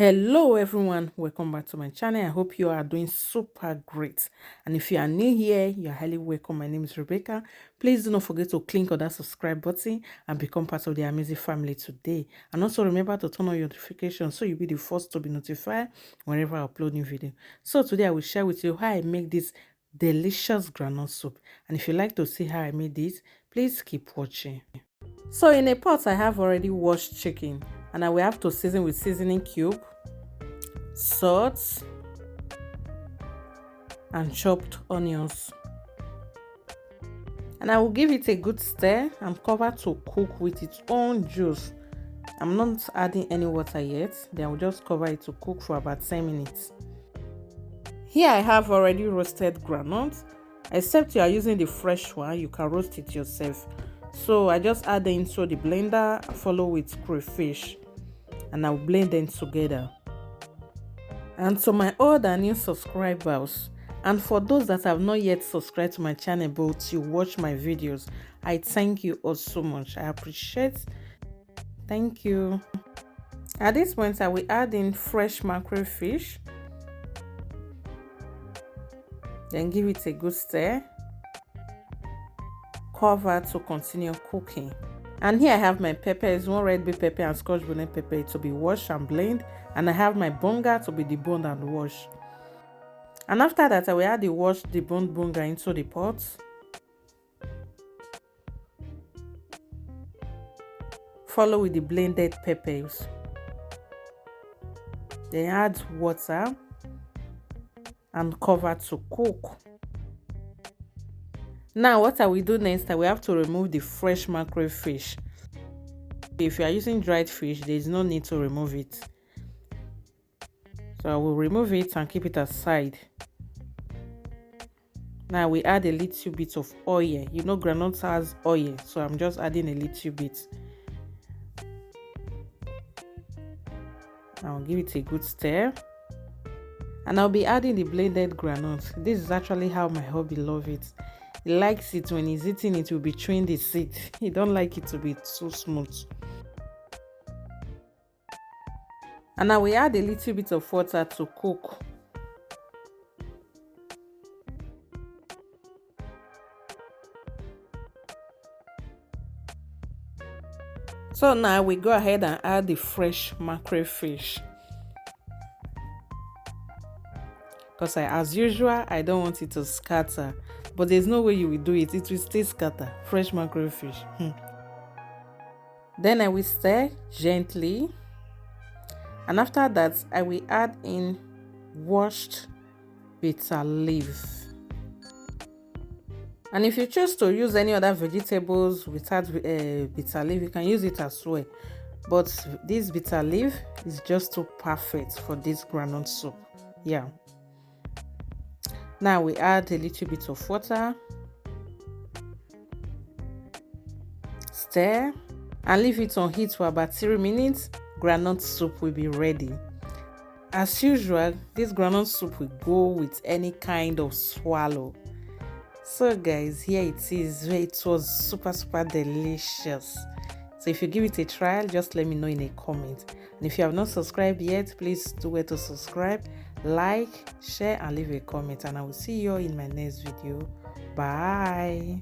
Hello everyone, welcome back to my channel. I hope you are doing super great, and if you are new here, you are highly welcome. My name is Rebecca. Please do not forget to click on that subscribe button and become part of the amazing family today, and also remember to turn on your notifications so you'll be the first to be notified whenever I upload new video. So today I will share with you how I make this delicious groundnut soup, and if you like to see how I made this, please keep watching. So in a pot I have already washed chicken, and I will have to season with seasoning cube, salt, and chopped onions. And I will give it a good stir and cover to cook with its own juice. I'm not adding any water yet. Then I will just cover it to cook for about 10 minutes. Here I have already roasted groundnut. Except you are using the fresh one, you can roast it yourself. So I just add them into the blender, follow with crayfish, and I'll blend them together. And to my old and new subscribers, and for those that have not yet subscribed to my channel but you watch my videos, I thank you all so much. I appreciate. Thank you. At this point I will add in fresh mackerel fish, then give it a good stir, cover to continue cooking. And here I have my peppers, one red bell pepper and Scotch bonnet pepper to be washed and blend, and I have my bonga to be deboned and washed. And after that I will add the washed deboned bonga into the pot. Follow with the blended peppers. Then add water and cover to cook. Now what I will do next, I will have to remove the fresh mackerel fish. If you are using dried fish, there is no need to remove it. So I will remove it and keep it aside. Now we add a little bit of oil. You know groundnut has oil, so I'm just adding a little bit. I'll give it a good stir. And I'll be adding the blended groundnut. This is actually how my hubby loves it. He likes it when he's eating it will be chewing the seed. He don't like it to be too smooth. And I will add a little bit of water to cook. So now we go ahead and add the fresh mackerel fish. Because as usual, I don't want it to scatter. But there's no way you will do it. It will still scatter. Fresh mackerel fish. Then I will stir gently. And after that, I will add in washed bitter leaf. And if you choose to use any other vegetables without bitter leaf, you can use it as well. But this bitter leaf is just too perfect for this groundnut soup. Yeah. Now we add a little bit of water, stir, and leave it on heat for about 3 minutes. Groundnut soup will be ready. As usual, this groundnut soup will go with any kind of swallow. So guys, here it is. It was super delicious. So if you give it a try, just let me know in a comment. And if you have not subscribed yet, please do wait to subscribe, like, share, and leave a comment. And I will see you in my next video. Bye.